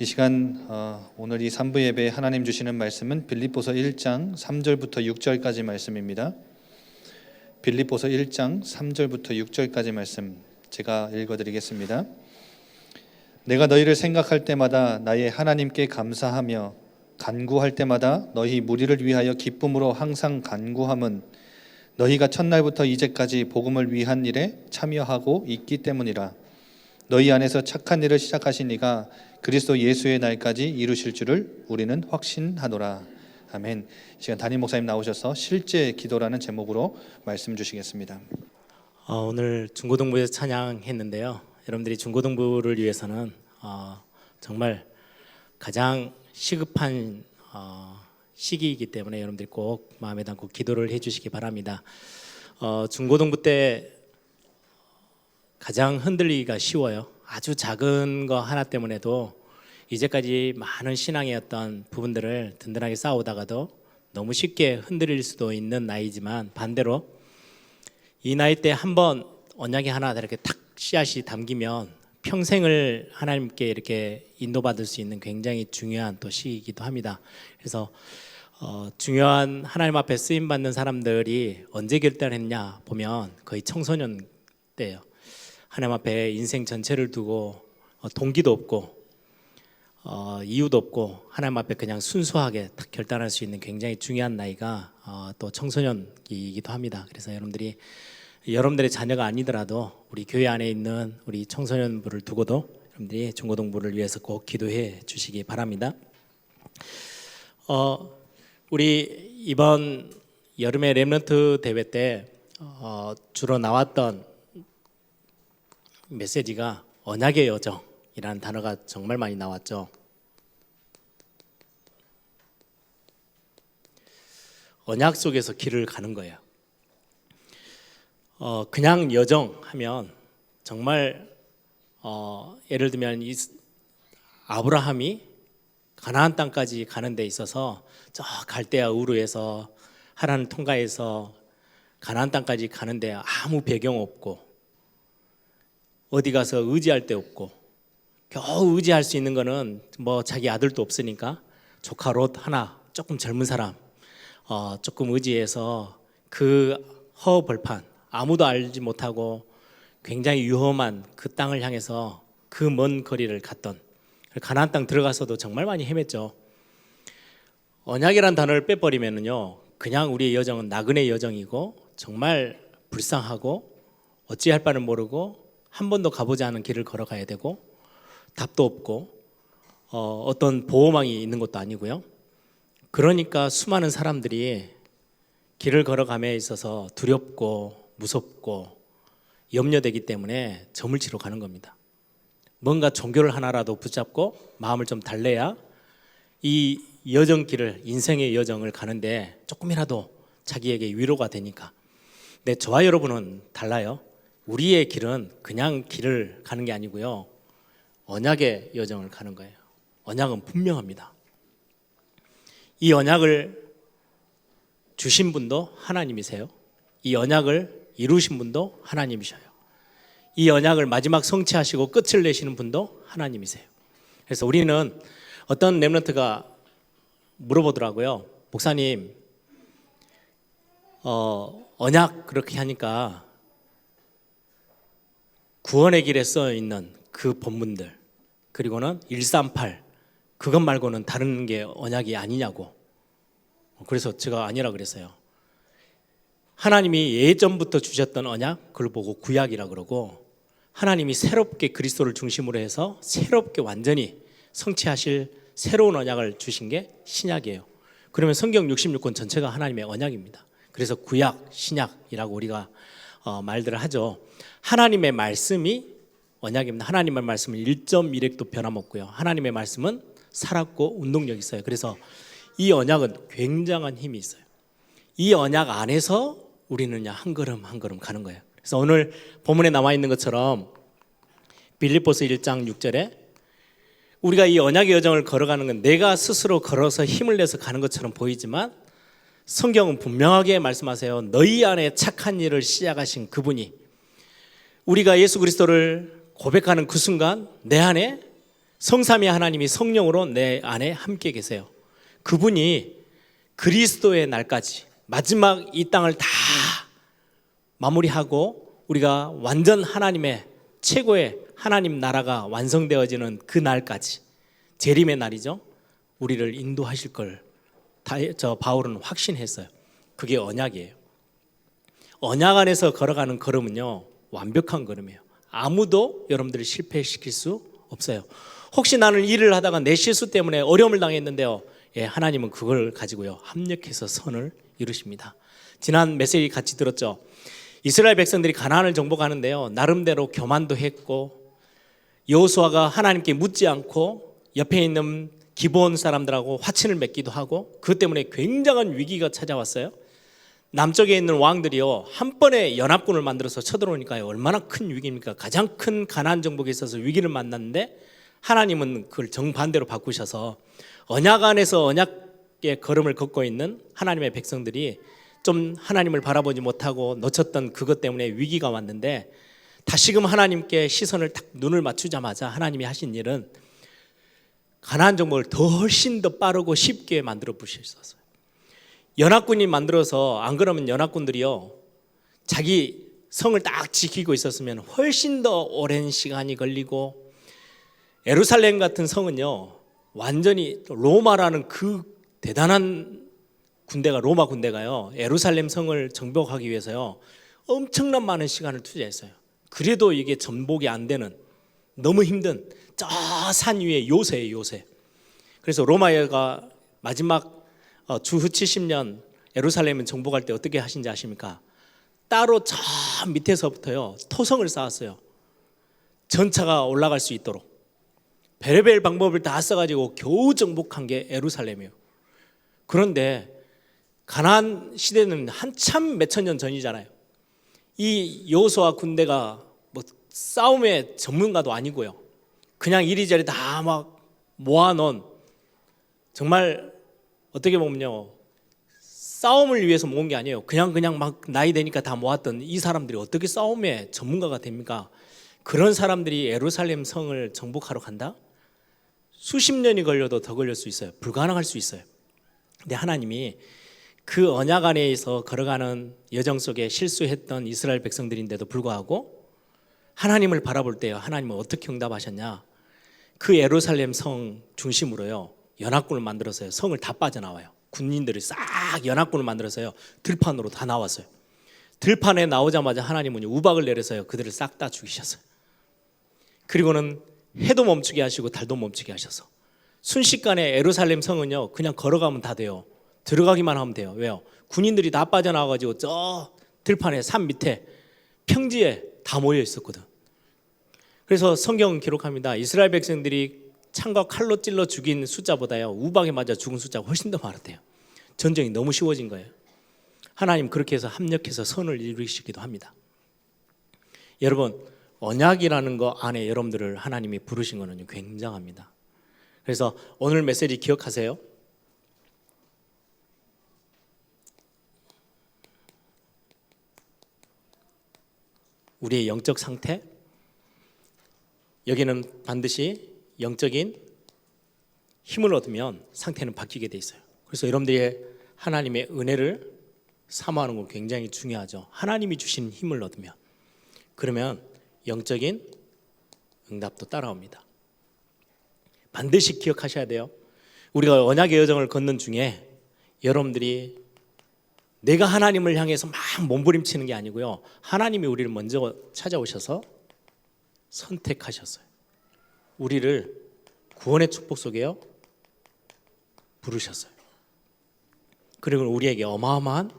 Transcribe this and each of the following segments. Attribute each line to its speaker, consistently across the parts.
Speaker 1: 이 시간 오늘 이 3부 예배에 하나님 주시는 말씀은 빌립보서 1장 3절부터 6절까지 말씀입니다. 빌립보서 1장 3절부터 6절까지 말씀 제가 읽어드리겠습니다. 내가 너희를 생각할 때마다 나의 하나님께 감사하며 간구할 때마다 너희 무리를 위하여 기쁨으로 항상 간구함은 너희가 첫날부터 이제까지 복음을 위한 일에 참여하고 있기 때문이라. 너희 안에서 착한 일을 시작하신 이가 그리스도 예수의 날까지 이루실 줄을 우리는 확신하노라. 아멘. 이 시간 담임 목사님 나오셔서 실제 기도라는 제목으로 말씀 주시겠습니다.
Speaker 2: 오늘 중고등부에서 찬양했는데요. 여러분들이 중고등부를 위해서는 정말 가장 시급한 시기이기 때문에 여러분들이 꼭 마음에 담고 기도를 해주시기 바랍니다. 중고등부 때 가장 흔들리기가 쉬워요. 아주 작은 거 하나 때문에도 이제까지 많은 신앙의 어떤 부분들을 든든하게 쌓아오다가도 너무 쉽게 흔들릴 수도 있는 나이지만, 반대로 이 나이 때 한번 언약이 하나 이렇게 탁 씨앗이 담기면 평생을 하나님께 이렇게 인도받을 수 있는 굉장히 중요한 또 시기이기도 합니다. 그래서 중요한 하나님 앞에 쓰임 받는 사람들이 언제 결단했냐 보면 거의 청소년 때예요. 하나님 앞에 인생 전체를 두고 동기도 없고 이유도 없고 하나님 앞에 그냥 순수하게 딱 결단할 수 있는 굉장히 중요한 나이가 또 청소년기이기도 합니다. 그래서 여러분들의 자녀가 아니더라도 우리 교회 안에 있는 우리 청소년부를 두고도 여러분들이 중고등부를 위해서 꼭 기도해 주시기 바랍니다. 우리 이번 여름의 렘넌트 대회 때 주로 나왔던 메시지가 언약의 여정이라는 단어가 정말 많이 나왔죠. 언약 속에서 길을 가는 거예요. 그냥 여정 하면 정말 예를 들면 아브라함이 가나안 땅까지 가는 데 있어서 저 갈대아 우르에서 하란을 통과해서 가나안 땅까지 가는데 아무 배경 없고 어디 가서 의지할 데 없고 겨우 의지할 수 있는 거는 뭐 자기 아들도 없으니까 조카 롯 하나 조금 젊은 사람 조금 의지해서 그 허벌판 아무도 알지 못하고 굉장히 위험한 그 땅을 향해서 그 먼 거리를 갔던, 가나안 땅 들어가서도 정말 많이 헤맸죠. 언약이라는 단어를 빼버리면은요 그냥 우리의 여정은 나그네 여정이고 정말 불쌍하고 어찌할 바를 모르고 한 번도 가보지 않은 길을 걸어가야 되고 답도 없고 어떤 보호망이 있는 것도 아니고요. 그러니까 수많은 사람들이 길을 걸어감에 있어서 두렵고 무섭고 염려되기 때문에 점을 치러 가는 겁니다. 뭔가 종교를 하나라도 붙잡고 마음을 좀 달래야 이 여정길을, 인생의 여정을 가는데 조금이라도 자기에게 위로가 되니까. 근데 저와 여러분은 달라요. 우리의 길은 그냥 길을 가는 게 아니고요, 언약의 여정을 가는 거예요. 언약은 분명합니다. 이 언약을 주신 분도 하나님이세요. 이 언약을 이루신 분도 하나님이셔요. 이 언약을 마지막 성취하시고 끝을 내시는 분도 하나님이세요. 그래서 우리는 어떤 렘넌트가 물어보더라고요. 목사님, 언약 그렇게 하니까 구원의 길에 써 있는 그 본문들, 그리고는 138 그것 말고는 다른 게 언약이 아니냐고. 그래서 제가 아니라 그랬어요. 하나님이 예전부터 주셨던 언약, 그걸 보고 구약이라 그러고, 하나님이 새롭게 그리스도를 중심으로 해서 새롭게 완전히 성취하실 새로운 언약을 주신 게 신약이에요. 그러면 성경 66권 전체가 하나님의 언약입니다. 그래서 구약, 신약이라고 우리가 말들을 하죠. 하나님의 말씀이 언약입니다. 하나님의 말씀은 1.1획도 변함없고요. 하나님의 말씀은 살았고 운동력이 있어요. 그래서 이 언약은 굉장한 힘이 있어요. 이 언약 안에서 우리는 한 걸음 한 걸음 가는 거예요. 그래서 오늘 본문에 나와 있는 것처럼 빌립보서 1장 6절에 우리가 이 언약의 여정을 걸어가는 건 내가 스스로 걸어서 힘을 내서 가는 것처럼 보이지만 성경은 분명하게 말씀하세요. 너희 안에 착한 일을 시작하신 그분이, 우리가 예수 그리스도를 고백하는 그 순간 내 안에 성삼위 하나님이 성령으로 내 안에 함께 계세요. 그분이 그리스도의 날까지 마지막 이 땅을 다 마무리하고 우리가 완전 하나님의 최고의 하나님 나라가 완성되어지는 그 날까지, 재림의 날이죠. 우리를 인도하실 걸 바울은 확신했어요. 그게 언약이에요. 언약 안에서 걸어가는 걸음은요, 완벽한 걸음이에요. 아무도 여러분들을 실패시킬 수 없어요. 혹시 나는 일을 하다가 내 실수 때문에 어려움을 당했는데요, 예, 하나님은 그걸 가지고요 합력해서 선을 이루십니다. 지난 메시지 같이 들었죠. 이스라엘 백성들이 가나안을 정복하는데요, 나름대로 교만도 했고 여호수아가 하나님께 묻지 않고 옆에 있는 기브온 사람들하고 화친을 맺기도 하고, 그것 때문에 굉장한 위기가 찾아왔어요. 남쪽에 있는 왕들이요 한 번에 연합군을 만들어서 쳐들어오니까요 얼마나 큰 위기입니까? 가장 큰 가나안 정복에 있어서 위기를 만났는데 하나님은 그걸 정반대로 바꾸셔서 언약 안에서 언약의 걸음을 걷고 있는 하나님의 백성들이 좀 하나님을 바라보지 못하고 놓쳤던 그것 때문에 위기가 왔는데, 다시금 하나님께 시선을 딱 눈을 맞추자마자 하나님이 하신 일은 가나안 정복을 더 훨씬 더 빠르고 쉽게 만들어 부셨어요. 연합군이 만들어서, 안 그러면 연합군들이요 자기 성을 딱 지키고 있었으면 훨씬 더 오랜 시간이 걸리고, 예루살렘 같은 성은요 완전히 로마라는 그 대단한 군대가, 로마 군대가요 예루살렘 성을 정복하기 위해서요 엄청난 많은 시간을 투자했어요. 그래도 이게 전복이 안 되는 너무 힘든 저 산 위에 요새예요, 요새. 그래서 로마가 마지막 주후 70년 예루살렘을 정복할 때 어떻게 하신지 아십니까? 따로 저 밑에서부터요 토성을 쌓았어요. 전차가 올라갈 수 있도록 베레벨 방법을 다 써가지고 겨우 정복한 게 예루살렘이에요. 그런데 가나안 시대는 한참 몇천 년 전이잖아요. 이 여호수아 군대가 뭐 싸움의 전문가도 아니고요, 그냥 이리저리 다 막 모아놓은, 정말 어떻게 보면요 싸움을 위해서 모은 게 아니에요. 그냥 막 나이 되니까 다 모았던 이 사람들이 어떻게 싸움의 전문가가 됩니까? 그런 사람들이 예루살렘 성을 정복하러 간다? 수십 년이 걸려도 더 걸릴 수 있어요. 불가능할 수 있어요. 근데 하나님이 그 언약 안에서 걸어가는 여정 속에 실수했던 이스라엘 백성들인데도 불구하고 하나님을 바라볼 때요 하나님은 어떻게 응답하셨냐? 그 예루살렘 성 중심으로요 연합군을 만들어서요 성을 다 빠져나와요. 군인들이 싹 연합군을 만들어서요 들판으로 다 나왔어요. 들판에 나오자마자 하나님은 우박을 내려서요 그들을 싹 다 죽이셨어요. 그리고는 해도 멈추게 하시고 달도 멈추게 하셔서 순식간에 예루살렘 성은요 그냥 걸어가면 다 돼요. 들어가기만 하면 돼요. 왜요? 군인들이 다 빠져나와가지고 저 들판에 산 밑에 평지에 다 모여 있었거든. 그래서 성경은 기록합니다. 이스라엘 백성들이 창과 칼로 찔러 죽인 숫자보다요 우박에 맞아 죽은 숫자가 훨씬 더 많았대요. 전쟁이 너무 쉬워진 거예요. 하나님 그렇게 해서 합력해서 선을 이루시기도 합니다. 여러분, 언약이라는 거 안에 여러분들을 하나님이 부르신 거는 굉장합니다. 그래서 오늘 메시지 기억하세요. 우리의 영적 상태, 여기는 반드시 영적인 힘을 얻으면 상태는 바뀌게 돼 있어요. 그래서 여러분들이 하나님의 은혜를 사모하는 건 굉장히 중요하죠. 하나님이 주신 힘을 얻으면, 그러면 영적인 응답도 따라옵니다. 반드시 기억하셔야 돼요. 우리가 언약의 여정을 걷는 중에 여러분들이 내가 하나님을 향해서 막 몸부림치는 게 아니고요, 하나님이 우리를 먼저 찾아오셔서 선택하셨어요. 우리를 구원의 축복 속에요 부르셨어요. 그리고 우리에게 어마어마한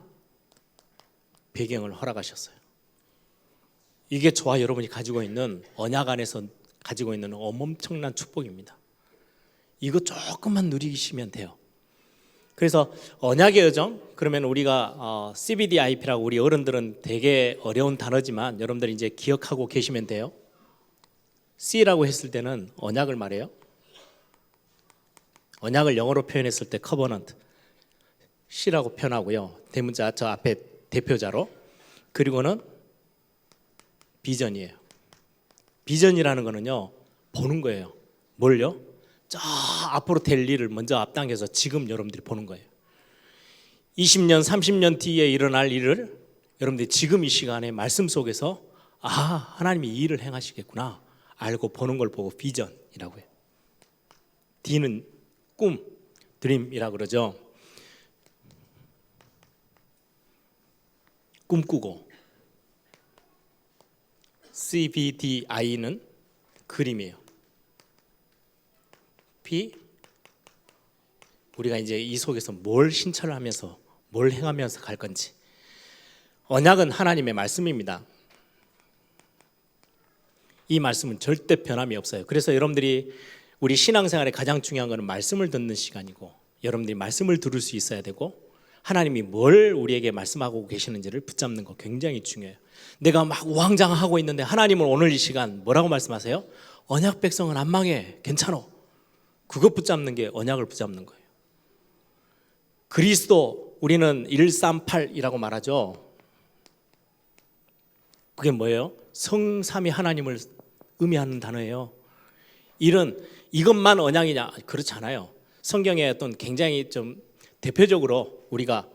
Speaker 2: 배경을 허락하셨어요. 이게 저와 여러분이 가지고 있는 언약 안에서 가지고 있는 엄청난 축복입니다. 이거 조금만 누리시면 돼요. 그래서 언약의 여정, 그러면 우리가 CBDIP라고 우리 어른들은 되게 어려운 단어지만 여러분들이 이제 기억하고 계시면 돼요. C라고 했을 때는 언약을 말해요. 언약을 영어로 표현했을 때 covenant, C라고 표현하고요. 대문자 저 앞에 대표자로. 그리고는 비전이에요. 비전이라는 거는요 보는 거예요. 뭘요? 저 앞으로 될 일을 먼저 앞당겨서 지금 여러분들이 보는 거예요. 20년, 30년 뒤에 일어날 일을 여러분들이 지금 이 시간에 말씀 속에서 하나님이 이 일을 행하시겠구나 알고 보는 걸 보고 비전이라고 해요. D는 꿈, 드림이라고 그러죠. 꿈꾸고, CBDI는 그림이에요. P, 우리가 이제 이 속에서 뭘 신천을 하면서 뭘 행하면서 갈 건지. 언약은 하나님의 말씀입니다. 이 말씀은 절대 변함이 없어요. 그래서 여러분들이 우리 신앙생활에 가장 중요한 것은 말씀을 듣는 시간이고, 여러분들이 말씀을 들을 수 있어야 되고, 하나님이 뭘 우리에게 말씀하고 계시는지를 붙잡는 거 굉장히 중요해요. 내가 막 우왕좌왕하고 있는데 하나님은 오늘 이 시간 뭐라고 말씀하세요? 언약 백성은 안 망해, 괜찮아. 그거 붙잡는 게 언약을 붙잡는 거예요. 그리스도, 우리는 138이라고 말하죠. 그게 뭐예요? 성삼위 하나님을 의미하는 단어예요. 이것만 언약이냐? 그렇지 않아요. 성경에 어떤 굉장히 좀 대표적으로 우리가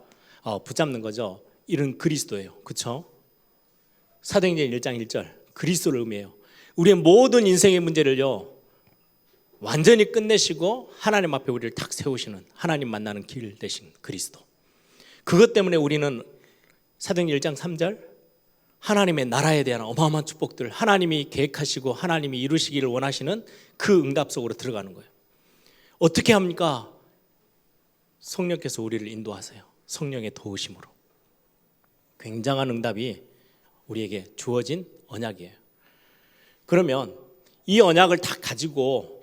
Speaker 2: 붙잡는 거죠. 이런 그리스도예요. 그렇죠? 사도행전 1장 1절 그리스도를 의미해요. 우리의 모든 인생의 문제를요 완전히 끝내시고 하나님 앞에 우리를 탁 세우시는, 하나님 만나는 길 되신 그리스도. 그것 때문에 우리는 사도행전 1장 3절 하나님의 나라에 대한 어마어마한 축복들, 하나님이 계획하시고 하나님이 이루시기를 원하시는 그 응답 속으로 들어가는 거예요. 어떻게 합니까? 성령께서 우리를 인도하세요. 성령의 도우심으로. 굉장한 응답이 우리에게 주어진 언약이에요. 그러면 이 언약을 다 가지고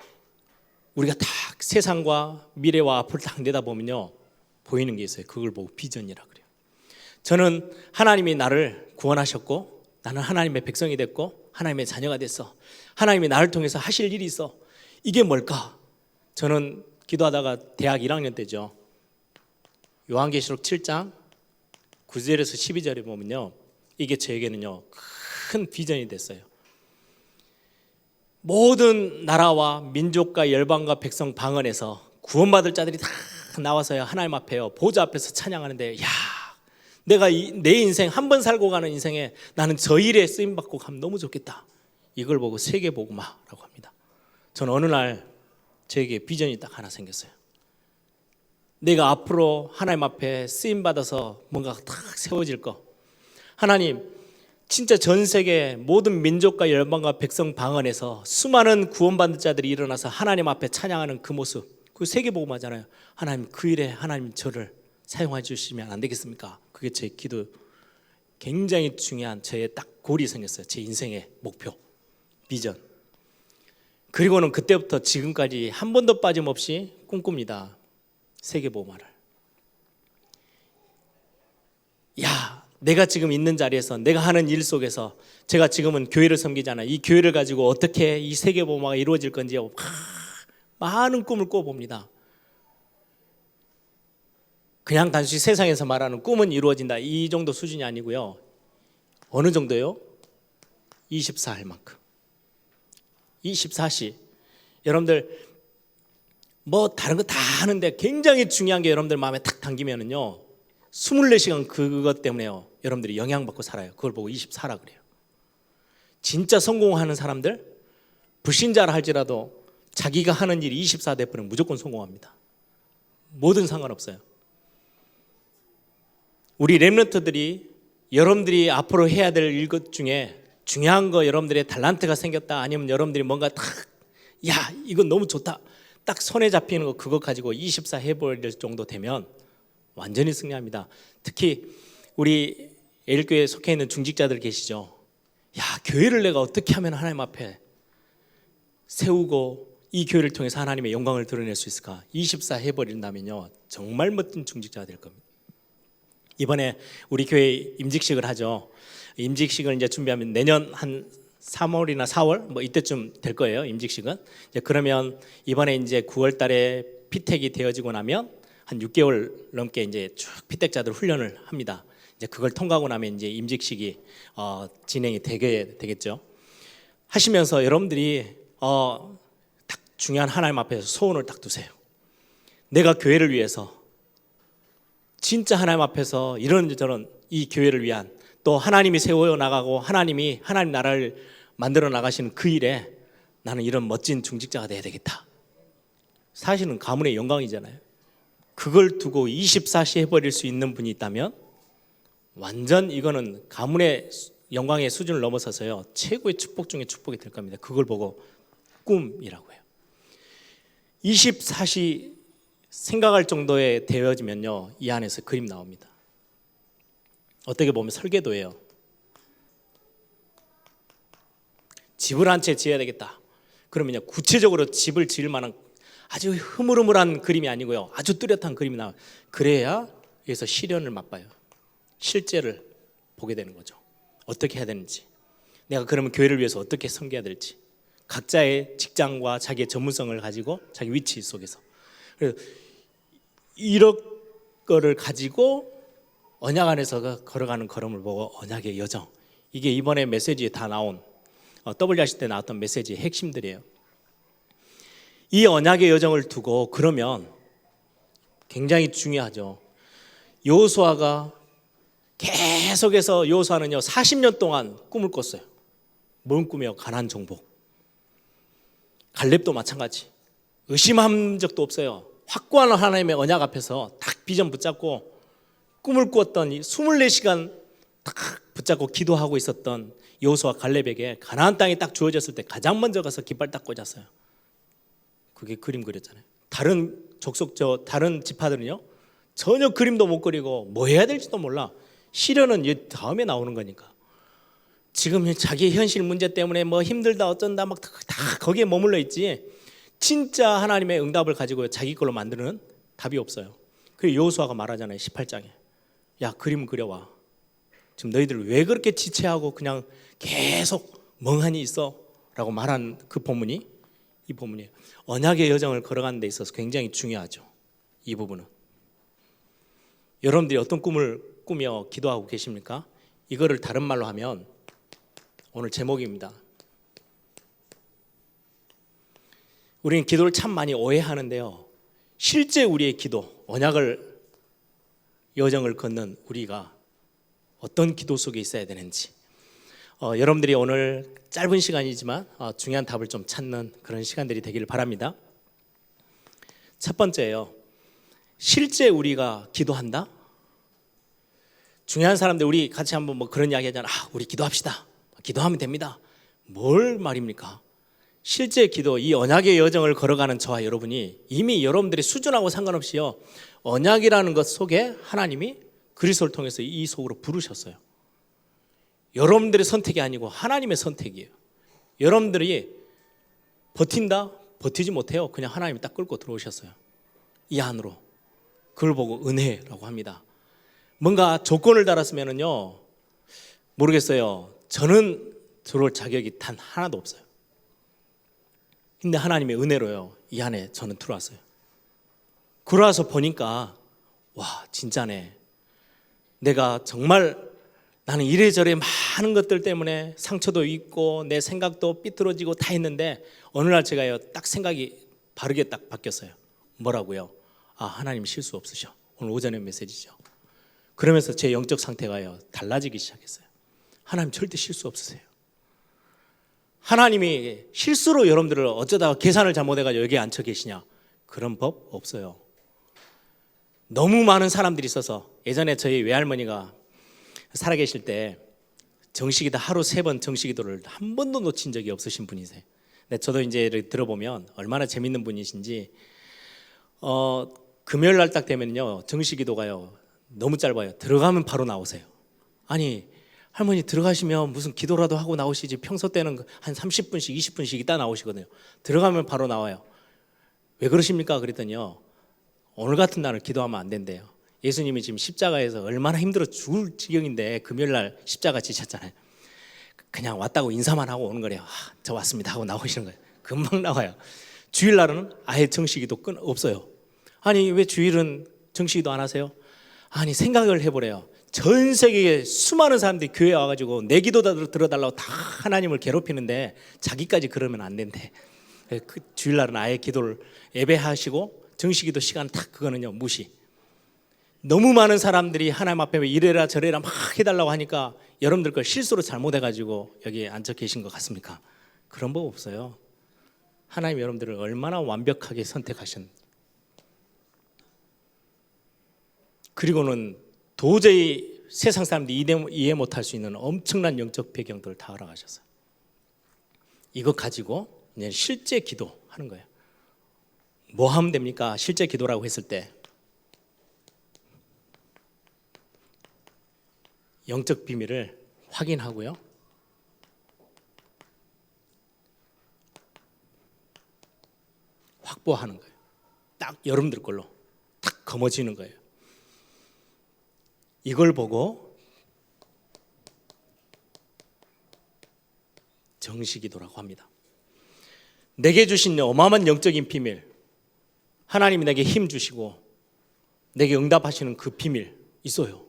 Speaker 2: 우리가 다 세상과 미래와 앞을 딱 내다보면요 보이는 게 있어요. 그걸 보고 비전이라 그래요. 저는 하나님이 나를 구원하셨고, 나는 하나님의 백성이 됐고, 하나님의 자녀가 됐어. 하나님이 나를 통해서 하실 일이 있어. 이게 뭘까? 저는 기도하다가 대학 1학년 때죠. 요한계시록 7장 9절에서 12절에 보면요, 이게 저에게는요 큰 비전이 됐어요. 모든 나라와 민족과 열방과 백성 방언에서 구원받을 자들이 다 나와서요 하나님 앞에요 보좌 앞에서 찬양하는데, 야, 내가 내 인생 한 번 살고 가는 인생에 나는 저 일에 쓰임 받고 가면 너무 좋겠다. 이걸 보고 세계복음화라고 합니다. 저는 어느 날 저에게 비전이 딱 하나 생겼어요. 내가 앞으로 하나님 앞에 쓰임 받아서 뭔가 딱 세워질 거. 하나님, 진짜 전 세계 모든 민족과 열방과 백성 방언에서 수많은 구원받는 자들이 일어나서 하나님 앞에 찬양하는 그 모습, 그 세계복음화잖아요. 하나님, 그 일에 하나님 저를 사용해 주시면 안 되겠습니까? 그게 제 기도, 굉장히 중요한 저의 딱 골이 생겼어요. 제 인생의 목표, 비전. 그리고는 그때부터 지금까지 한 번도 빠짐없이 꿈꿉니다. 세계복음화를. 야, 내가 지금 있는 자리에서, 내가 하는 일 속에서, 제가 지금은 교회를 섬기잖아요. 이 교회를 가지고 어떻게 이 세계복음화가 이루어질 건지 많은 꿈을 꿔봅니다. 그냥 단순히 세상에서 말하는 꿈은 이루어진다, 이 정도 수준이 아니고요. 어느 정도요? 24할 만큼. 24시. 여러분들 뭐 다른 거 다 하는데 굉장히 중요한 게 여러분들 마음에 탁 당기면은요 24시간 그것 때문에요 여러분들이 영향받고 살아요. 그걸 보고 24라 그래요. 진짜 성공하는 사람들, 불신자라 할지라도 자기가 하는 일이 24 돼버리면 무조건 성공합니다. 뭐든 상관없어요. 우리 렘넌트들이 여러분들이 앞으로 해야 될 일 것 중에 중요한 거, 여러분들의 탤런트가 생겼다, 아니면 여러분들이 뭔가 딱, 야, 이건 너무 좋다, 딱 손에 잡히는 거, 그거 가지고 24 해버릴 정도 되면 완전히 승리합니다. 특히 우리 에일교회에 속해 있는 중직자들 계시죠. 야, 교회를 내가 어떻게 하면 하나님 앞에 세우고 이 교회를 통해서 하나님의 영광을 드러낼 수 있을까? 24 해버린다면요 정말 멋진 중직자가 될 겁니다. 이번에 우리 교회 임직식을 하죠. 임직식을 이제 준비하면 내년 한 3월이나 4월 뭐 이때쯤 될 거예요. 임직식은. 이제 그러면 이번에 이제 9월 달에 피택이 되어지고 나면 한 6개월 넘게 이제 쭉 피택자들 훈련을 합니다. 이제 그걸 통과하고 나면 이제 임직식이 진행이 되겠죠. 하시면서 여러분들이 딱 중요한 하나님 앞에서 소원을 딱 두세요. 내가 교회를 위해서 진짜 하나님 앞에서 이런저런 이 교회를 위한 또 하나님이 세워 나가고 하나님이 하나님 나라를 만들어 나가시는 그 일에 나는 이런 멋진 중직자가 돼야 되겠다. 사실은 가문의 영광이잖아요. 그걸 두고 24시 해버릴 수 있는 분이 있다면 완전 이거는 가문의 영광의 수준을 넘어서서요 최고의 축복 중에 축복이 될 겁니다. 그걸 보고 꿈이라고 해요. 24시 생각할 정도에 되어지면요 이 안에서 그림 나옵니다. 어떻게 보면 설계도예요. 집을 한 채 지어야 되겠다. 그러면요 구체적으로 집을 지을 만한 아주 흐물흐물한 그림이 아니고요 아주 뚜렷한 그림이 나와요. 그래야 여기서 실현을 맛봐요. 실제를 보게 되는 거죠. 어떻게 해야 되는지, 내가 그러면 교회를 위해서 어떻게 섬겨야 될지, 각자의 직장과 자기의 전문성을 가지고 자기 위치 속에서. 그래서 이런 거를 가지고 언약 안에서 걸어가는 걸음을 보고 언약의 여정, 이게 이번에 메시지에 다 나온 WRC 때 나왔던 메시지의 핵심들이에요. 이 언약의 여정을 두고 그러면 굉장히 중요하죠. 여호수아가 계속해서 여호수아는요 40년 동안 꿈을 꿨어요. 뭔 꿈이요? 가나안 정복. 갈렙도 마찬가지. 의심한 적도 없어요. 확고한 하나님의 언약 앞에서 딱 비전 붙잡고 꿈을 꾸었던 24시간 딱 붙잡고 기도하고 있었던 여호수아 갈렙에게 가나안 땅이 딱 주어졌을 때 가장 먼저 가서 깃발 딱 꽂았어요. 그게 그림 그렸잖아요. 다른 족속 다른 지파들은요 전혀 그림도 못 그리고 뭐 해야 될지도 몰라. 실현은 다음에 나오는 거니까. 지금 자기 현실 문제 때문에 뭐 힘들다 어쩐다 막 다 거기에 머물러 있지. 진짜 하나님의 응답을 가지고 자기 걸로 만드는 답이 없어요. 그리고 여호수아가 말하잖아요 18장에. 야 그림 그려와. 지금 너희들 왜 그렇게 지체하고 그냥 계속 멍하니 있어? 라고 말한 그 본문이 이 본문이에요. 언약의 여정을 걸어가는 데 있어서 굉장히 중요하죠. 이 부분은. 여러분들이 어떤 꿈을 꾸며 기도하고 계십니까? 이거를 다른 말로 하면 오늘 제목입니다. 우리는 기도를 참 많이 오해하는데요. 실제 우리의 기도, 언약을 여정을 걷는 우리가 어떤 기도 속에 있어야 되는지 여러분들이 오늘 짧은 시간이지만 중요한 답을 좀 찾는 그런 시간들이 되기를 바랍니다. 첫 번째예요. 실제 우리가 기도한다? 중요한 사람들 우리 같이 한번 뭐 그런 이야기 하잖아. 우리 기도합시다. 기도하면 됩니다. 뭘 말입니까? 실제 기도, 이 언약의 여정을 걸어가는 저와 여러분이 이미 여러분들의 수준하고 상관없이요 언약이라는 것 속에 하나님이 그리스도를 통해서 이 속으로 부르셨어요. 여러분들의 선택이 아니고 하나님의 선택이에요. 여러분들이 버틴다? 버티지 못해요. 그냥 하나님이 딱 끌고 들어오셨어요. 이 안으로. 그걸 보고 은혜라고 합니다. 뭔가 조건을 달았으면은요 모르겠어요. 저는 들어올 자격이 단 하나도 없어요. 근데 하나님의 은혜로요 이 안에 저는 들어왔어요. 들어와서 보니까 와 진짜네. 내가 정말 나는 이래저래 많은 것들 때문에 상처도 있고 내 생각도 삐뚤어지고 다 했는데 어느 날 제가요 딱 생각이 바르게 딱 바뀌었어요. 뭐라고요? 아 하나님 실수 없으셔. 오늘 오전에 메시지죠. 그러면서 제 영적 상태가요 달라지기 시작했어요. 하나님 절대 실수 없으세요. 하나님이 실수로 여러분들을 어쩌다가 계산을 잘못해가지고 여기에 앉혀 계시냐? 그런 법 없어요. 너무 많은 사람들이 있어서 예전에 저희 외할머니가 살아계실 때 정식이다 하루 3번 정식기도를 한 번도 놓친 적이 없으신 분이세요. 근데 저도 이제 들어보면 얼마나 재밌는 분이신지 금요일 날 딱 되면요 정식기도가요 너무 짧아요. 들어가면 바로 나오세요. 아니 할머니 들어가시면 무슨 기도라도 하고 나오시지 평소 때는 한 30분씩 20분씩 있다 나오시거든요. 들어가면 바로 나와요. 왜 그러십니까? 그랬더니요 오늘 같은 날은 기도하면 안 된대요. 예수님이 지금 십자가에서 얼마나 힘들어 죽을 지경인데 금요일 날 십자가 지셨잖아요. 그냥 왔다고 인사만 하고 오는 거래요. 저 왔습니다 하고 나오시는 거예요. 금방 나와요. 주일날은 아예 정식기도 없어요. 아니 왜 주일은 정식기도 안 하세요? 아니 생각을 해보래요. 전 세계에 수많은 사람들이 교회에 와가지고 내 기도 들어달라고 다 하나님을 괴롭히는데 자기까지 그러면 안 된대. 그 주일날은 아예 기도를 예배하시고 정식기도 시간 딱 그거는요 무시. 너무 많은 사람들이 하나님 앞에 이래라 저래라 막 해달라고 하니까 여러분들 걸 실수로 잘못해가지고 여기 앉아 계신 것 같습니까? 그런 법 없어요. 하나님 여러분들을 얼마나 완벽하게 선택하셨는지. 그리고는 도저히 세상 사람들이 이해 못할 수 있는 엄청난 영적 배경들을 다 알아가셨어요. 이거 가지고 이제 실제 기도하는 거예요. 뭐 하면 됩니까? 실제 기도라고 했을 때 영적 비밀을 확인하고요. 확보하는 거예요. 딱 여러분들 걸로 딱 거머쥐는 거예요. 이걸 보고 정시기도라고 합니다. 내게 주신 어마어마한 영적인 비밀, 하나님이 내게 힘 주시고 내게 응답하시는 그 비밀 있어요.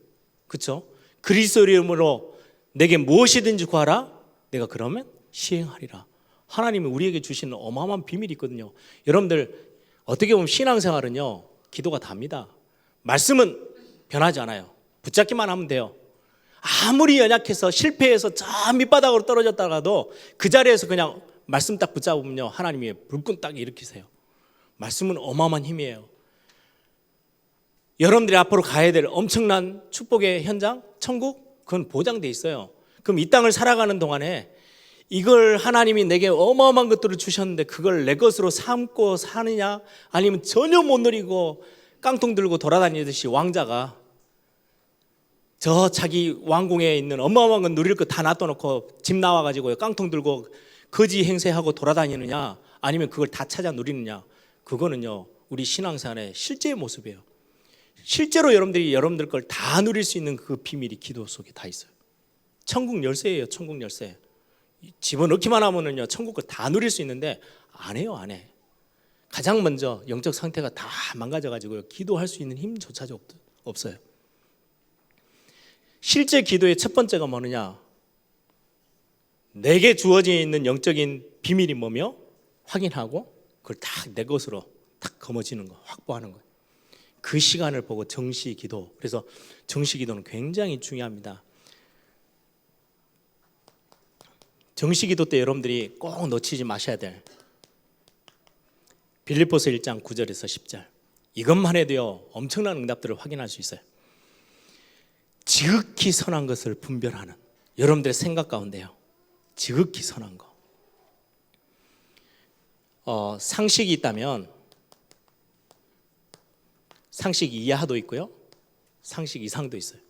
Speaker 2: 그렇죠? 그리스도의 이름으로 내게 무엇이든지 구하라. 내가 그러면 시행하리라. 하나님이 우리에게 주시는 어마어마한 비밀이 있거든요. 여러분들 어떻게 보면 신앙생활은요 기도가 답니다. 말씀은 변하지 않아요. 붙잡기만 하면 돼요. 아무리 연약해서 실패해서 저 밑바닥으로 떨어졌다가도 그 자리에서 그냥 말씀 딱 붙잡으면요 하나님이 불끈 딱 일으키세요. 말씀은 어마어마한 힘이에요. 여러분들이 앞으로 가야 될 엄청난 축복의 현장, 천국, 그건 보장돼 있어요. 그럼 이 땅을 살아가는 동안에 이걸 하나님이 내게 어마어마한 것들을 주셨는데 그걸 내 것으로 삼고 사느냐, 아니면 전혀 못 누리고 깡통 들고 돌아다니듯이 왕자가 저 자기 왕궁에 있는 어마어마한 건 누릴 거 다 놔둬놓고 집 나와가지고 깡통 들고 거지 행세하고 돌아다니느냐, 아니면 그걸 다 찾아 누리느냐, 그거는요 우리 신앙생활의 실제의 모습이에요. 실제로 여러분들이 여러분들 걸 다 누릴 수 있는 그 비밀이 기도 속에 다 있어요. 천국 열쇠예요. 천국 열쇠. 집어넣기만 하면은요 천국 걸 다 누릴 수 있는데 안 해요. 안 해. 가장 먼저 영적 상태가 다 망가져가지고요 기도할 수 있는 힘조차도 없어요. 실제 기도의 첫 번째가 뭐느냐, 내게 주어져 있는 영적인 비밀이 뭐며 확인하고 그걸 딱 내 것으로 딱 거머쥐는 거, 확보하는 거예요. 그 시간을 보고 정시 기도. 그래서 정시 기도는 굉장히 중요합니다. 정시 기도 때 여러분들이 꼭 놓치지 마셔야 될 빌립보서 1장 9절에서 10절, 이것만 해도요 엄청난 응답들을 확인할 수 있어요. 지극히 선한 것을 분별하는 여러분들의 생각 가운데요 지극히 선한 거, 상식이 있다면 상식 이하도 있고요 상식 이상도 있어요.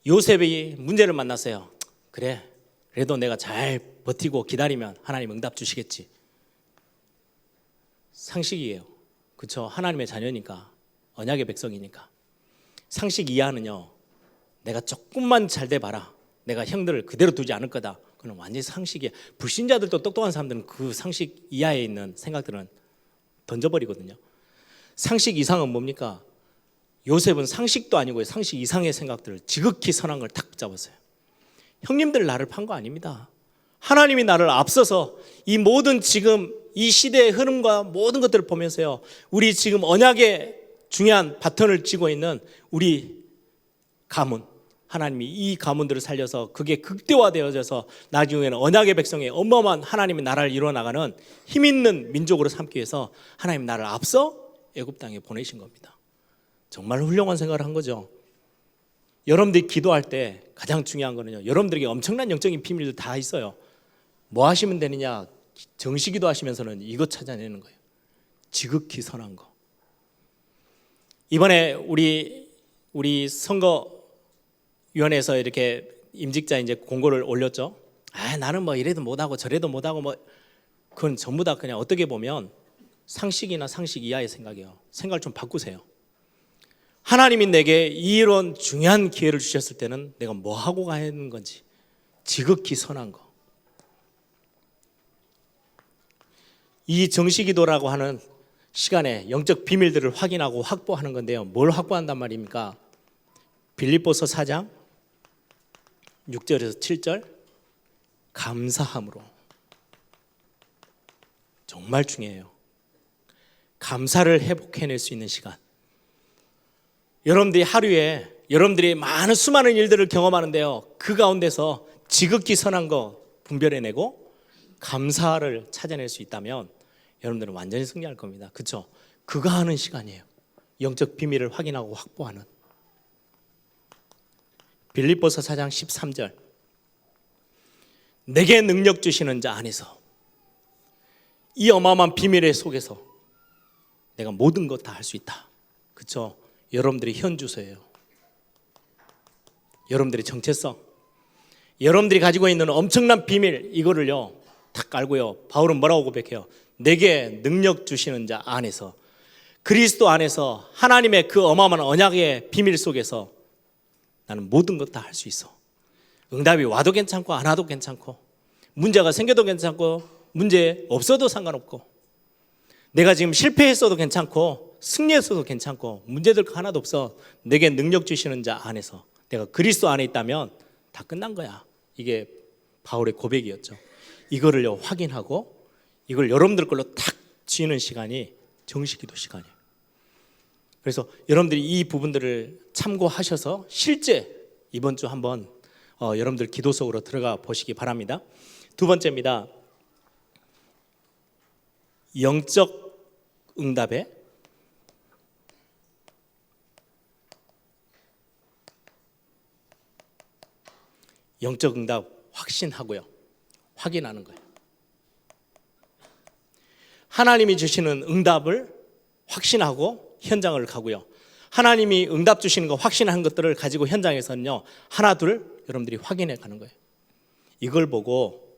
Speaker 2: 요셉이 문제를 만났어요. 그래, 그래도 내가 잘 버티고 기다리면 하나님 응답 주시겠지. 상식이에요. 그렇죠? 하나님의 자녀니까, 언약의 백성이니까. 상식 이하는요 내가 조금만 잘 돼봐라, 내가 형들을 그대로 두지 않을 거다. 그건 완전히 상식이야. 불신자들도 똑똑한 사람들은 그 상식 이하에 있는 생각들은 던져버리거든요. 상식 이상은 뭡니까? 요셉은 상식도 아니고 상식 이상의 생각들을, 지극히 선한 걸 탁 붙잡았어요. 형님들 나를 판 거 아닙니다. 하나님이 나를 앞서서 이 모든 지금 이 시대의 흐름과 모든 것들을 보면서요 우리 지금 언약의 중요한 바톤을 쥐고 있는 우리 가문, 하나님이 이 가문들을 살려서 그게 극대화되어져서 나중에는 언약의 백성의 어마어마한 하나님의 나라를 이루어나가는 힘있는 민족으로 삼기 위해서 하나님 나를 앞서 애굽 땅에 보내신 겁니다. 정말 훌륭한 생각을 한 거죠. 여러분들이 기도할 때 가장 중요한 거는요 여러분들에게 엄청난 영적인 비밀들 다 있어요. 뭐 하시면 되느냐, 정시기도 하시면서는 이것 찾아내는 거예요. 지극히 선한 거. 이번에 우리 선거위원회에서 이렇게 임직자 이제 공고를 올렸죠. 나는 뭐 이래도 못하고 저래도 못하고 뭐, 그건 전부 다 그냥 어떻게 보면 상식이나 상식 이하의 생각이에요. 생각을 좀 바꾸세요. 하나님이 내게 이런 중요한 기회를 주셨을 때는 내가 뭐 하고 가야 하는 건지, 지극히 선한 거. 이 정시기도라고 하는 시간에 영적 비밀들을 확인하고 확보하는 건데요. 뭘 확보한단 말입니까? 빌립보서 4장 6절에서 7절, 감사함으로. 정말 중요해요. 감사를 회복해낼 수 있는 시간. 여러분들이 하루에 여러분들이 많은 수많은 일들을 경험하는데요, 그 가운데서 지극히 선한 거 분별해내고 감사를 찾아낼 수 있다면 여러분들은 완전히 승리할 겁니다. 그렇죠? 그거 하는 시간이에요. 영적 비밀을 확인하고 확보하는. 빌립보서 4장 13절, 내게 능력 주시는 자 안에서, 이 어마어마한 비밀의 속에서 내가 모든 것 다 할 수 있다. 그렇죠? 여러분들이 현주소예요. 여러분들의 정체성, 여러분들이 가지고 있는 엄청난 비밀, 이거를요 탁 알고요, 바울은 뭐라고 고백해요? 내게 능력 주시는 자 안에서, 그리스도 안에서 하나님의 그 어마어마한 언약의 비밀 속에서 나는 모든 것 다 할 수 있어. 응답이 와도 괜찮고 안 와도 괜찮고, 문제가 생겨도 괜찮고 문제 없어도 상관없고, 내가 지금 실패했어도 괜찮고 승리했어도 괜찮고, 문제들 하나도 없어. 내게 능력 주시는 자 안에서, 내가 그리스도 안에 있다면 다 끝난 거야. 이게 바울의 고백이었죠. 이거를요 확인하고 이걸 여러분들 걸로 탁 쥐는 시간이 정식기도 시간이에요. 그래서 여러분들이 이 부분들을 참고하셔서 실제 이번 주 한번 여러분들 기도 속으로 들어가 보시기 바랍니다. 두 번째입니다. 영적 응답에 영적 응답 확신하고요, 확인하는 거예요. 하나님이 주시는 응답을 확신하고 현장을 가고요, 하나님이 응답 주시는 거 확신하는 것들을 가지고 현장에서는요 하나 둘 여러분들이 확인해 가는 거예요. 이걸 보고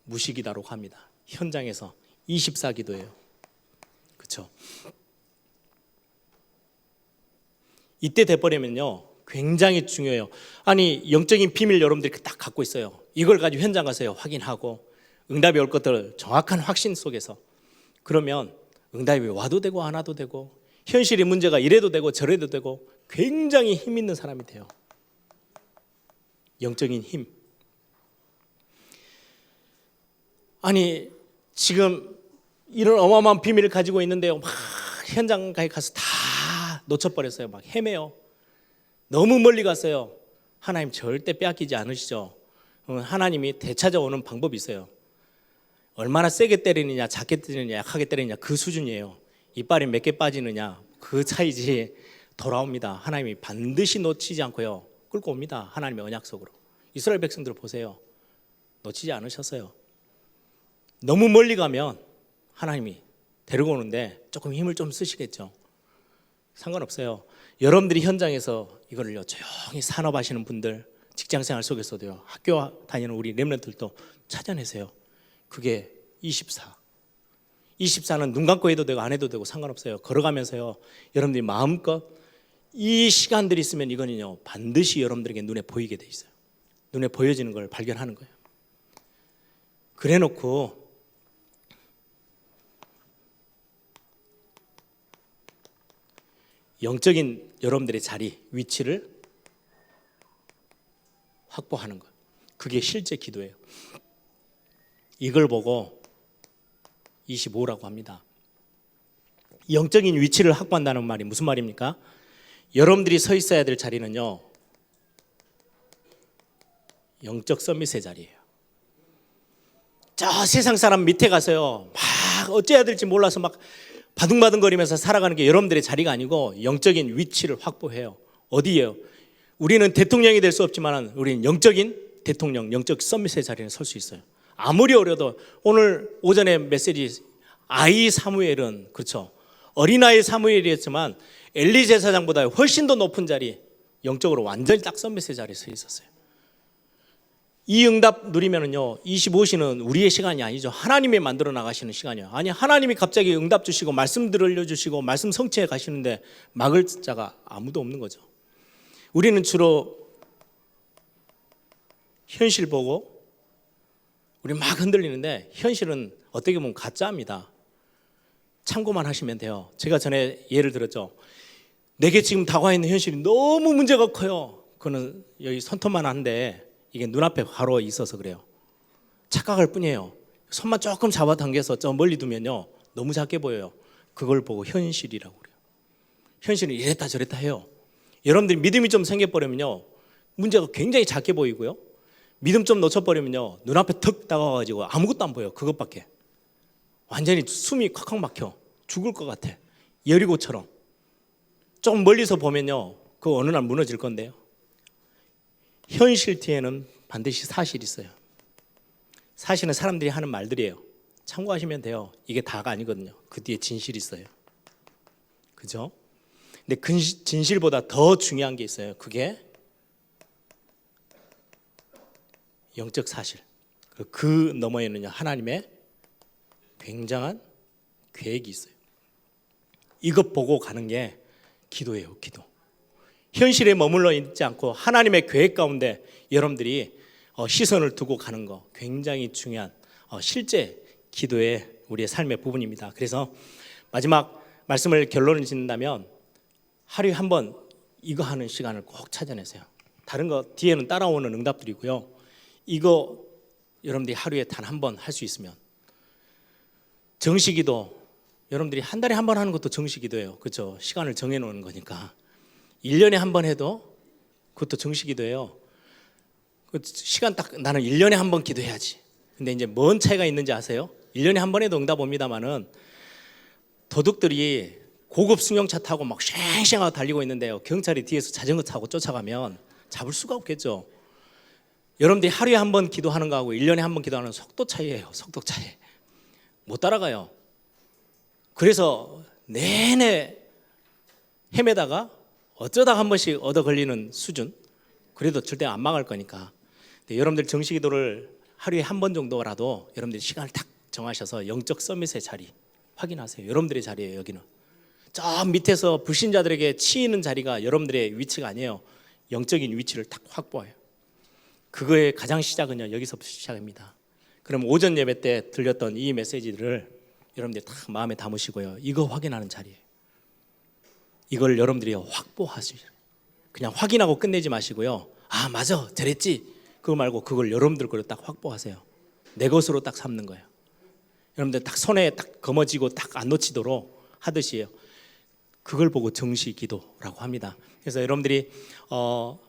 Speaker 2: 무시기다라고 합니다. 현장에서 24기도예요. 그렇죠? 이때 돼버리면요 굉장히 중요해요. 아니, 영적인 비밀 여러분들이 딱 갖고 있어요. 이걸 가지고 현장 가서요 확인하고 응답이 올 것들을 정확한 확신 속에서, 그러면 응답이 와도 되고 안 와도 되고, 현실의 문제가 이래도 되고 저래도 되고, 굉장히 힘 있는 사람이 돼요. 영적인 힘. 아니, 지금 이런 어마어마한 비밀을 가지고 있는데요, 막 현장에 가서 다 놓쳐버렸어요. 막 헤매요. 너무 멀리 갔어요. 하나님 절대 빼앗기지 않으시죠? 하나님이 되찾아오는 방법이 있어요. 얼마나 세게 때리느냐, 작게 때리느냐, 약하게 때리느냐, 그 수준이에요. 이빨이 몇 개 빠지느냐, 그 차이지. 돌아옵니다. 하나님이 반드시 놓치지 않고요 끌고 옵니다. 하나님의 언약 속으로. 이스라엘 백성들 보세요. 놓치지 않으셨어요. 너무 멀리 가면 하나님이 데리고 오는데 조금 힘을 좀 쓰시겠죠. 상관없어요. 여러분들이 현장에서 이거를요 조용히 산업하시는 분들, 직장생활 속에서도요, 학교 다니는 우리 렘넌트들도 찾아내세요. 그게 24는 눈 감고 해도 되고 안 해도 되고 상관없어요. 걸어가면서요 여러분들이 마음껏 이 시간들이 있으면 이거는요 반드시 여러분들에게 눈에 보이게 돼 있어요. 눈에 보여지는 걸 발견하는 거예요. 그래 놓고 영적인 여러분들의 자리, 위치를 확보하는 것, 그게 실제 기도예요. 이걸 보고 25라고 합니다. 영적인 위치를 확보한다는 말이 무슨 말입니까? 여러분들이 서 있어야 될 자리는요 영적 서밋의 자리예요. 저 세상 사람 밑에 가서요 막 어째야 될지 몰라서 막 바둥바둥거리면서 살아가는 게 여러분들의 자리가 아니고 영적인 위치를 확보해요. 어디예요? 우리는 대통령이 될 수 없지만 우리는 영적인 대통령, 영적 서밋의 자리에 설 수 있어요. 아무리 어려도 오늘 오전에 메시지 아이 사무엘은, 그렇죠, 어린아이 사무엘이었지만 엘리 제사장보다 훨씬 더 높은 자리, 영적으로 완전히 딱 서밋의 자리에 서 있었어요. 이 응답 누리면은요 25시는 우리의 시간이 아니죠. 하나님이 만들어 나가시는 시간이에요. 아니, 하나님이 갑자기 응답 주시고 말씀 들려주시고 말씀 성취해 가시는데 막을 자가 아무도 없는 거죠. 우리는 주로 현실 보고 우리 막 흔들리는데 현실은 어떻게 보면 가짜입니다. 참고만 하시면 돼요. 제가 전에 예를 들었죠. 내게 지금 다가와 있는 현실이 너무 문제가 커요. 그거는 여기 손톱만 한데 이게 눈앞에 바로 있어서 그래요. 착각할 뿐이에요. 손만 조금 잡아당겨서 저 멀리 두면요 너무 작게 보여요. 그걸 보고 현실이라고 그래요. 현실은 이랬다 저랬다 해요. 여러분들이 믿음이 좀 생겨버리면요 문제가 굉장히 작게 보이고요, 믿음 좀 놓쳐버리면요 눈앞에 턱 다가와가지고 아무것도 안 보여요. 그것밖에. 완전히 숨이 콱콱 막혀 죽을 것 같아. 여리고처럼. 조금 멀리서 보면요 그 어느 날 무너질 건데요, 현실 뒤에는 반드시 사실이 있어요. 사실은 사람들이 하는 말들이에요. 참고하시면 돼요. 이게 다가 아니거든요. 그 뒤에 진실이 있어요. 그죠? 근데 진실보다 더 중요한 게 있어요. 그게 영적 사실. 그 너머에는요 하나님의 굉장한 계획이 있어요. 이것 보고 가는 게 기도예요. 기도. 현실에 머물러 있지 않고 하나님의 계획 가운데 여러분들이 시선을 두고 가는 거 굉장히 중요한 실제 기도의 우리의 삶의 부분입니다. 그래서 마지막 말씀을 결론을 짓는다면 하루에 한 번 이거 하는 시간을 꼭 찾아내세요. 다른 거 뒤에는 따라오는 응답들이고요, 이거 여러분들이 하루에 단 한 번 할 수 있으면, 정시기도 여러분들이 한 달에 한 번 하는 것도 정시기도예요. 그렇죠? 시간을 정해놓는 거니까. 1년에 한 번 해도 그것도 정시기도예요. 그 시간 딱 나는 1년에 한 번 기도해야지. 근데 이제 뭔 차이가 있는지 아세요? 1년에 한 번 해도 응답 옵니다만은 도둑들이 고급 승용차 타고 막 쉥쉥하고 달리고 있는데요, 경찰이 뒤에서 자전거 타고 쫓아가면 잡을 수가 없겠죠. 여러분들이 하루에 한 번 기도하는 거하고 1년에 한 번 기도하는 속도 차이예요. 속도 차이. 못 따라가요. 그래서 내내 헤매다가 어쩌다 한 번씩 얻어 걸리는 수준. 그래도 절대 안 망할 거니까. 근데 여러분들 정시기도를 하루에 한 번 정도라도 여러분들이 시간을 딱 정하셔서 영적 서밋의 자리 확인하세요. 여러분들의 자리예요. 여기는 저 밑에서 불신자들에게 치이는 자리가 여러분들의 위치가 아니에요. 영적인 위치를 딱 확보해요. 그거의 가장 시작은요 여기서부터 시작입니다. 그럼 오전 예배 때 들렸던 이 메시지들을 여러분들이 다 마음에 담으시고요, 이거 확인하는 자리예요. 이걸 여러분들이 확보하시죠. 그냥 확인하고 끝내지 마시고요, 아 맞아 저랬지, 그거 말고 그걸 여러분들 거로 딱 확보하세요. 내 것으로 딱 삼는 거예요. 여러분들 딱 손에 딱 거머쥐고 딱 안 놓치도록 하듯이요, 그걸 보고 정시 기도라고 합니다. 그래서 여러분들이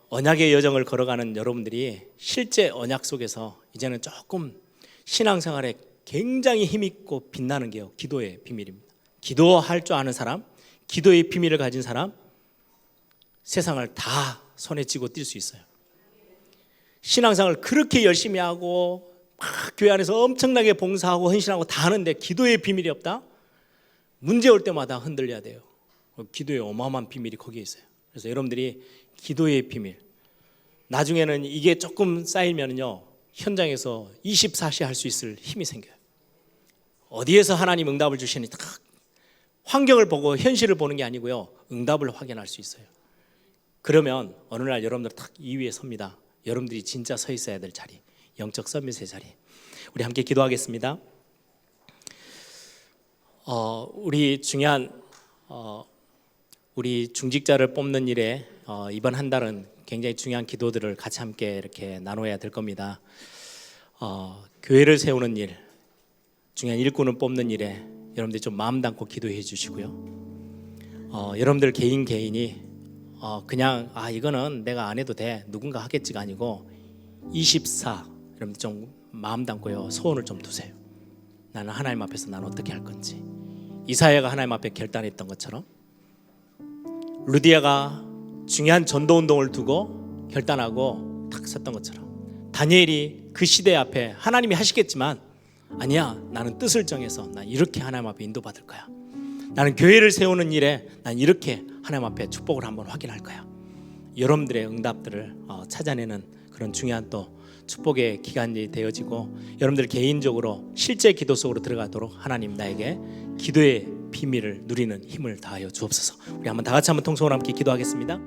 Speaker 2: 언약의 여정을 걸어가는 여러분들이 실제 언약 속에서 이제는 조금 신앙생활에 굉장히 힘있고 빛나는 게요, 기도의 비밀입니다. 기도할 줄 아는 사람, 기도의 비밀을 가진 사람, 세상을 다 손에 쥐고 뛸 수 있어요. 신앙생활을 그렇게 열심히 하고 막 교회 안에서 엄청나게 봉사하고 헌신하고 다 하는데 기도의 비밀이 없다? 문제 올 때마다 흔들려야 돼요. 기도의 어마어마한 비밀이 거기에 있어요. 그래서 여러분들이 기도의 비밀, 나중에는 이게 조금 쌓이면요 현장에서 24시 할 수 있을 힘이 생겨요. 어디에서 하나님 응답을 주시니 딱 환경을 보고 현실을 보는 게 아니고요, 응답을 확인할 수 있어요. 그러면 어느 날 여러분들 딱 이 위에 섭니다. 여러분들이 진짜 서 있어야 될 자리, 영적 서밋의 자리. 우리 함께 기도하겠습니다. 우리 중요한 우리 중직자를 뽑는 일에 이번 한 달은 굉장히 중요한 기도들을 같이 함께 이렇게 나눠야 될 겁니다. 교회를 세우는 일, 중요한 일꾼을 뽑는 일에 여러분들이 좀 마음 담고 기도해 주시고요. 여러분들 개인이 그냥 이거는 내가 안 해도 돼, 누군가 하겠지가 아니고 24 여러분들 좀 마음 담고요 소원을 좀 두세요. 나는 하나님 앞에서 난 어떻게 할 건지. 이사야가 하나님 앞에 결단했던 것처럼, 루디아가 중요한 전도 운동을 두고 결단하고 탁 섰던 것처럼, 다니엘이 그 시대 앞에 하나님이 하시겠지만 아니야, 나는 뜻을 정해서 난 이렇게 하나님 앞에 인도받을 거야. 나는 교회를 세우는 일에 난 이렇게 하나님 앞에 축복을 한번 확인할 거야. 여러분들의 응답들을 찾아내는 그런 중요한 또 축복의 기간이 되어지고, 여러분들 개인적으로 실제 기도 속으로 들어가도록 하나님 나에게 기도의 비밀을 누리는 힘을 다하여 주옵소서. 우리 한번 다 같이 한번 통성으로 함께 기도하겠습니다.